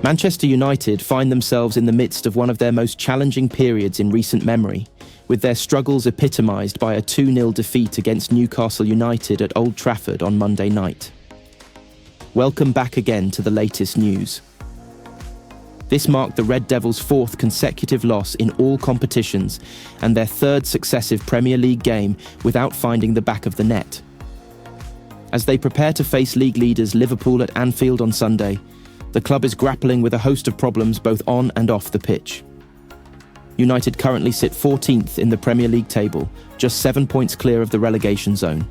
Manchester United find themselves in the midst of one of their most challenging periods in recent memory, with their struggles epitomised by a 2-0 defeat against Newcastle United at Old Trafford on Monday night. Welcome back again to the latest news. This marked the Red Devils' 4th consecutive loss in all competitions and their 3rd successive Premier League game without finding the back of the net. As they prepare to face league leaders Liverpool at Anfield on Sunday, the club is grappling with a host of problems both on and off the pitch. United currently sit 14th in the Premier League table, just 7 points clear of the relegation zone.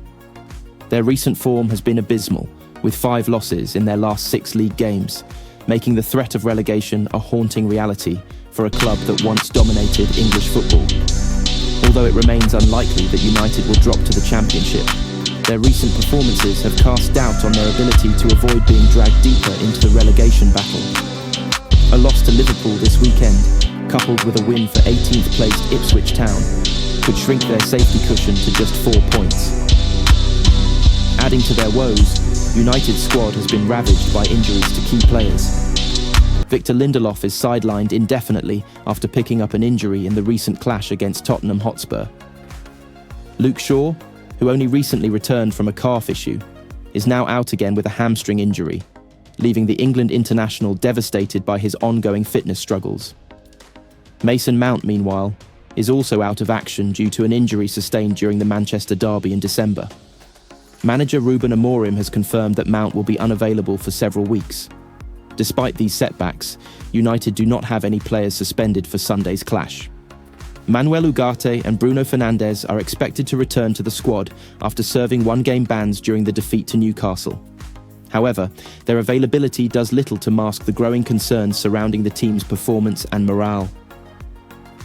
Their recent form has been abysmal, with 5 losses in their last 6 league games, making the threat of relegation a haunting reality for a club that once dominated English football. Although it remains unlikely that United will drop to the Championship, their recent performances have cast doubt on their ability to avoid being dragged deeper into the relegation battle. A loss to Liverpool this weekend, coupled with a win for 18th placed Ipswich Town, could shrink their safety cushion to just 4 points. Adding to their woes, United's squad has been ravaged by injuries to key players. Victor Lindelof is sidelined indefinitely after picking up an injury in the recent clash against Tottenham Hotspur. Luke Shaw, who only recently returned from a calf issue, is now out again with a hamstring injury, leaving the England international devastated by his ongoing fitness struggles. Mason Mount, meanwhile, is also out of action due to an injury sustained during the Manchester derby in December. Manager Ruben Amorim has confirmed that Mount will be unavailable for several weeks. Despite these setbacks, United do not have any players suspended for Sunday's clash. Manuel Ugarte and Bruno Fernandes are expected to return to the squad after serving 1-game bans during the defeat to Newcastle. However, their availability does little to mask the growing concerns surrounding the team's performance and morale.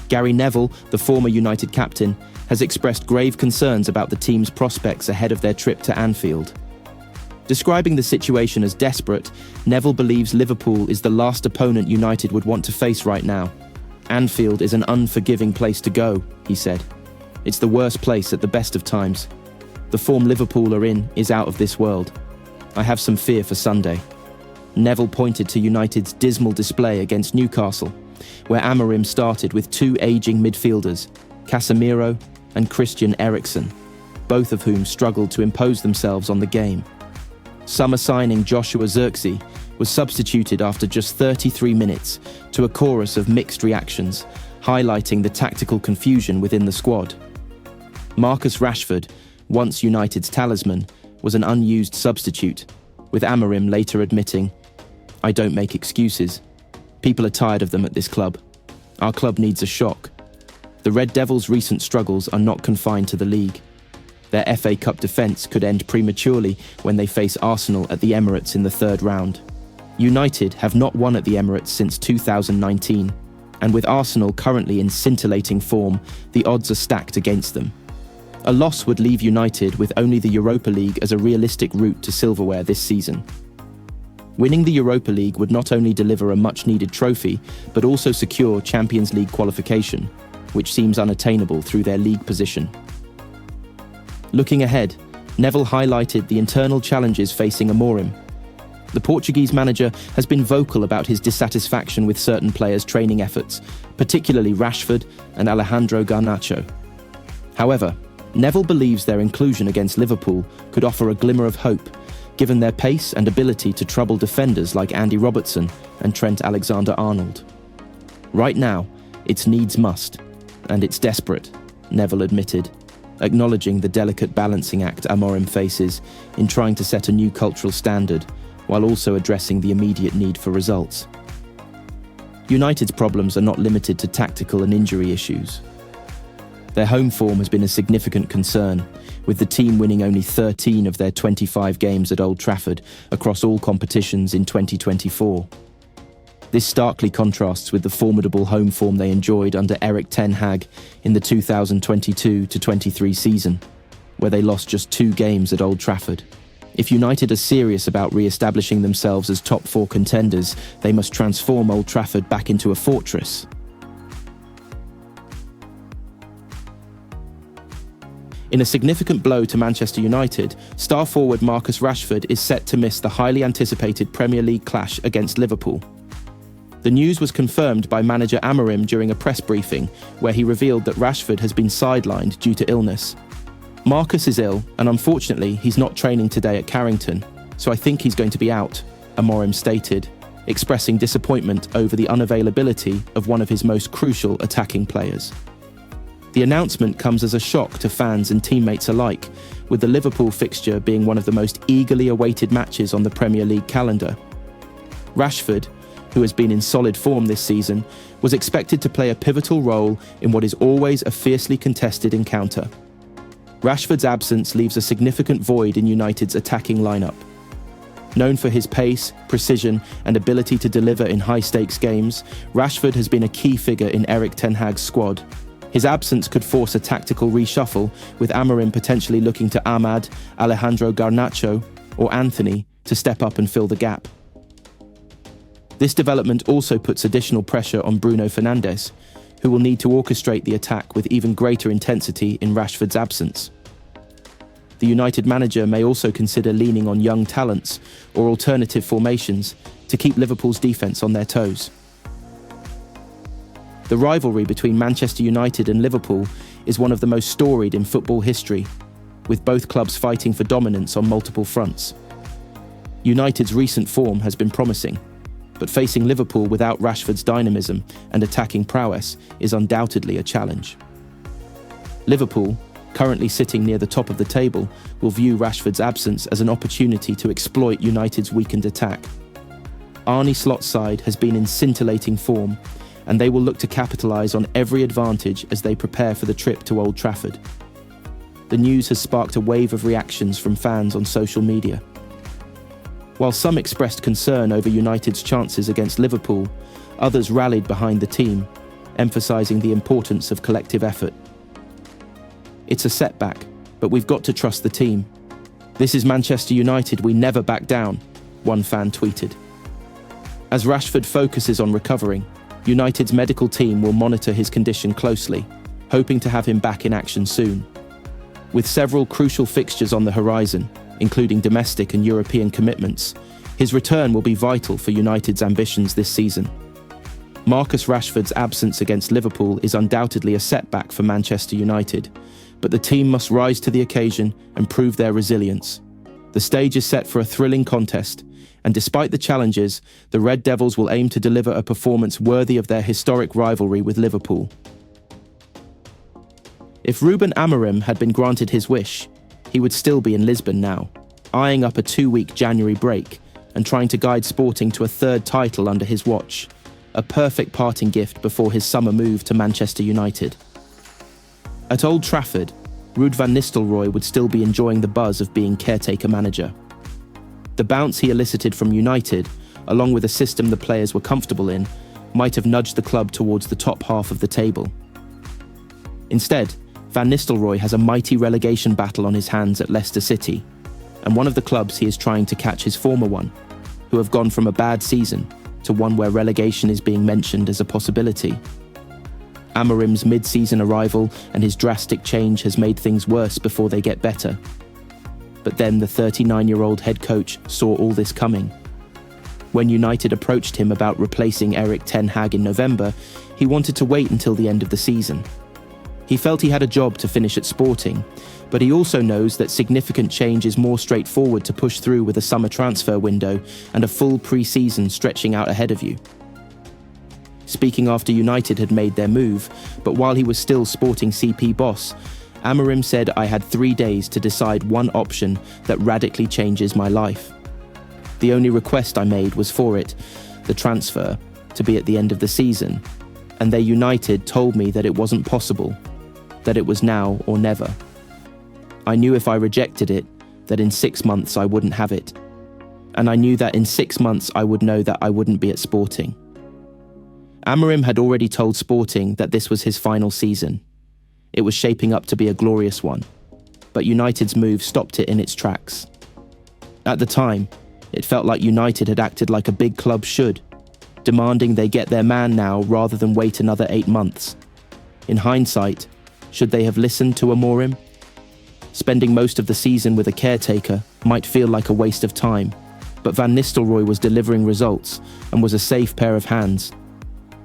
Gary Neville, the former United captain, has expressed grave concerns about the team's prospects ahead of their trip to Anfield. Describing the situation as desperate, Neville believes Liverpool is the last opponent United would want to face right now. Anfield is an unforgiving place to go, he said. It's the worst place at the best of times. The form Liverpool are in is out of this world. I have some fear for Sunday. Neville pointed to United's dismal display against Newcastle, where Amorim started with 2 aging midfielders, Casemiro and Christian Eriksen, both of whom struggled to impose themselves on the game. Summer signing Joshua Zirkzee was substituted after just 33 minutes to a chorus of mixed reactions, highlighting the tactical confusion within the squad. Marcus Rashford, once United's talisman, was an unused substitute, with Amorim later admitting, "I don't make excuses. People are tired of them at this club. Our club needs a shock." The Red Devils' recent struggles are not confined to the league. Their FA Cup defence could end prematurely when they face Arsenal at the Emirates in the 3rd round. United have not won at the Emirates since 2019, and with Arsenal currently in scintillating form, the odds are stacked against them. A loss would leave United with only the Europa League as a realistic route to silverware this season. Winning the Europa League would not only deliver a much-needed trophy, but also secure Champions League qualification, which seems unattainable through their league position. Looking ahead, Neville highlighted the internal challenges facing Amorim. The Portuguese manager has been vocal about his dissatisfaction with certain players' training efforts, particularly Rashford and Alejandro Garnacho. However, Neville believes their inclusion against Liverpool could offer a glimmer of hope, given their pace and ability to trouble defenders like Andy Robertson and Trent Alexander-Arnold. Right now, it's needs must, and it's desperate, Neville admitted, acknowledging the delicate balancing act Amorim faces in trying to set a new cultural standard, while also addressing the immediate need for results. United's problems are not limited to tactical and injury issues. Their home form has been a significant concern, with the team winning only 13 of their 25 games at Old Trafford across all competitions in 2024. This starkly contrasts with the formidable home form they enjoyed under Erik Ten Hag in the 2022-23 season, where they lost just 2 games at Old Trafford. If United are serious about re-establishing themselves as top 4 contenders, they must transform Old Trafford back into a fortress. In a significant blow to Manchester United, star forward Marcus Rashford is set to miss the highly anticipated Premier League clash against Liverpool. The news was confirmed by manager Amorim during a press briefing, where he revealed that Rashford has been sidelined due to illness. Marcus is ill, and unfortunately he's not training today at Carrington, so I think he's going to be out, Amorim stated, expressing disappointment over the unavailability of one of his most crucial attacking players. The announcement comes as a shock to fans and teammates alike, with the Liverpool fixture being one of the most eagerly awaited matches on the Premier League calendar. Rashford, who has been in solid form this season, was expected to play a pivotal role in what is always a fiercely contested encounter. Rashford's absence leaves a significant void in United's attacking lineup. Known for his pace, precision, and ability to deliver in high-stakes games, Rashford has been a key figure in Erik ten Hag's squad. His absence could force a tactical reshuffle, with Amorim potentially looking to Ahmad, Alejandro Garnacho, or Antony to step up and fill the gap. This development also puts additional pressure on Bruno Fernandes, who will need to orchestrate the attack with even greater intensity in Rashford's absence. The United manager may also consider leaning on young talents or alternative formations to keep Liverpool's defence on their toes. The rivalry between Manchester United and Liverpool is one of the most storied in football history, with both clubs fighting for dominance on multiple fronts. United's recent form has been promising, but facing Liverpool without Rashford's dynamism and attacking prowess is undoubtedly a challenge. Liverpool, currently sitting near the top of the table, will view Rashford's absence as an opportunity to exploit United's weakened attack. Arne Slot's side has been in scintillating form, and they will look to capitalise on every advantage as they prepare for the trip to Old Trafford. The news has sparked a wave of reactions from fans on social media. While some expressed concern over United's chances against Liverpool, others rallied behind the team, emphasising the importance of collective effort. It's a setback, but we've got to trust the team. This is Manchester United, we never back down, one fan tweeted. As Rashford focuses on recovering, United's medical team will monitor his condition closely, hoping to have him back in action soon. With several crucial fixtures on the horizon, including domestic and European commitments, his return will be vital for United's ambitions this season. Marcus Rashford's absence against Liverpool is undoubtedly a setback for Manchester United, but the team must rise to the occasion and prove their resilience. The stage is set for a thrilling contest, and despite the challenges, the Red Devils will aim to deliver a performance worthy of their historic rivalry with Liverpool. If Ruben Amorim had been granted his wish, he would still be in Lisbon now, eyeing up a 2-week January break and trying to guide Sporting to a third title under his watch, a perfect parting gift before his summer move to Manchester United. At Old Trafford, Ruud van Nistelrooy would still be enjoying the buzz of being caretaker manager. The bounce he elicited from United, along with a system the players were comfortable in, might have nudged the club towards the top half of the table. Instead, Van Nistelrooy has a mighty relegation battle on his hands at Leicester City, and one of the clubs he is trying to catch his former one, who have gone from a bad season to one where relegation is being mentioned as a possibility. Amorim's mid-season arrival and his drastic change has made things worse before they get better. But then the 39-year-old head coach saw all this coming. When United approached him about replacing Erik ten Hag in November, he wanted to wait until the end of the season. He felt he had a job to finish at Sporting, but he also knows that significant change is more straightforward to push through with a summer transfer window and a full pre-season stretching out ahead of you. Speaking after United had made their move, but while he was still Sporting CP boss, Amorim said, "I had 3 days to decide one option that radically changes my life. The only request I made was for it, the transfer, to be at the end of the season, and they United told me that it wasn't possible, that it was now or never. I knew if I rejected it, that in 6 months I wouldn't have it. And I knew that in 6 months I would know that I wouldn't be at Sporting." Amorim had already told Sporting that this was his final season. It was shaping up to be a glorious one, but United's move stopped it in its tracks. At the time, it felt like United had acted like a big club should, demanding they get their man now rather than wait another 8 months. In hindsight, should they have listened to Amorim? Spending most of the season with a caretaker might feel like a waste of time, but Van Nistelrooy was delivering results and was a safe pair of hands.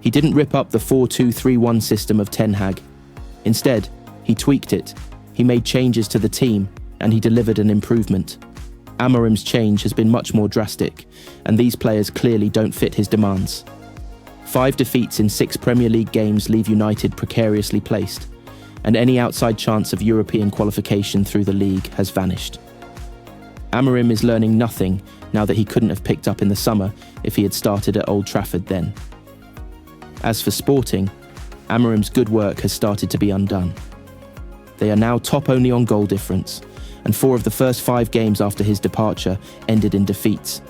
He didn't rip up the 4-2-3-1 system of Ten Hag. Instead, he tweaked it, he made changes to the team, and he delivered an improvement. Amorim's change has been much more drastic, and these players clearly don't fit his demands. 5 defeats in 6 Premier League games leave United precariously placed, and any outside chance of European qualification through the league has vanished. Amorim is learning nothing now that he couldn't have picked up in the summer if he had started at Old Trafford then. As for Sporting, Amorim's good work has started to be undone. They are now top only on goal difference, and 4 of the first 5 games after his departure ended in defeats.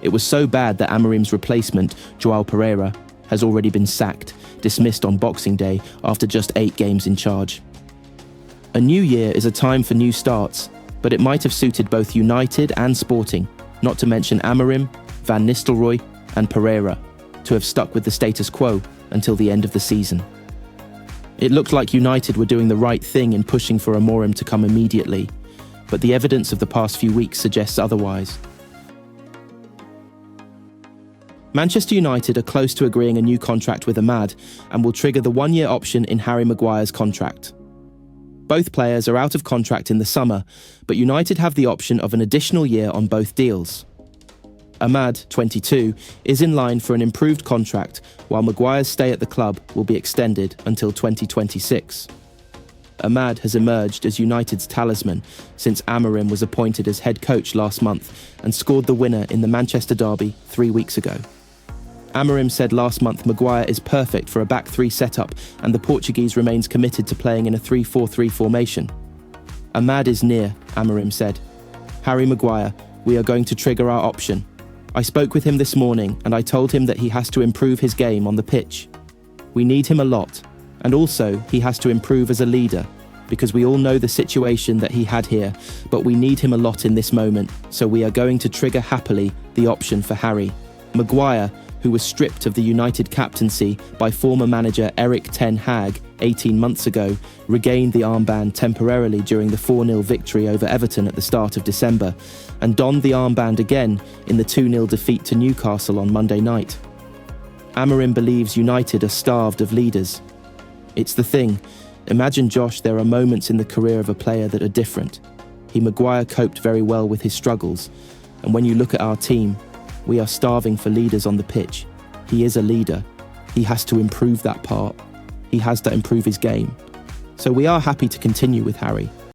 It was so bad that Amorim's replacement, João Pereira, has already been sacked, dismissed on Boxing Day after just 8 games in charge. A new year is a time for new starts, but it might have suited both United and Sporting, not to mention Amorim, Van Nistelrooy and Pereira, to have stuck with the status quo until the end of the season. It looked like United were doing the right thing in pushing for Amorim to come immediately, but the evidence of the past few weeks suggests otherwise. Manchester United are close to agreeing a new contract with Ahmad and will trigger the 1-year option in Harry Maguire's contract. Both players are out of contract in the summer, but United have the option of an additional year on both deals. Ahmad, 22, is in line for an improved contract, while Maguire's stay at the club will be extended until 2026. Ahmad has emerged as United's talisman since Amorim was appointed as head coach last month and scored the winner in the Manchester derby 3 weeks ago. Amorim said last month Maguire is perfect for a back 3 setup and the Portuguese remains committed to playing in a 3-4-3 formation. Ahmad is near, Amorim said. Harry Maguire, we are going to trigger our option. I spoke with him this morning and I told him that he has to improve his game on the pitch. We need him a lot. And also, he has to improve as a leader, because we all know the situation that he had here, but we need him a lot in this moment, so we are going to trigger happily the option for Harry. Maguire, who was stripped of the United captaincy by former manager Erik Ten Hag 18 months ago, regained the armband temporarily during the 4-0 victory over Everton at the start of December, and donned the armband again in the 2-0 defeat to Newcastle on Monday night. Amorim believes United are starved of leaders. It's the thing. Imagine, Josh, there are moments in the career of a player that are different. Maguire coped very well with his struggles, and when you look at our team, we are starving for leaders on the pitch. He is a leader. He has to improve that part. He has to improve his game. So we are happy to continue with Harry,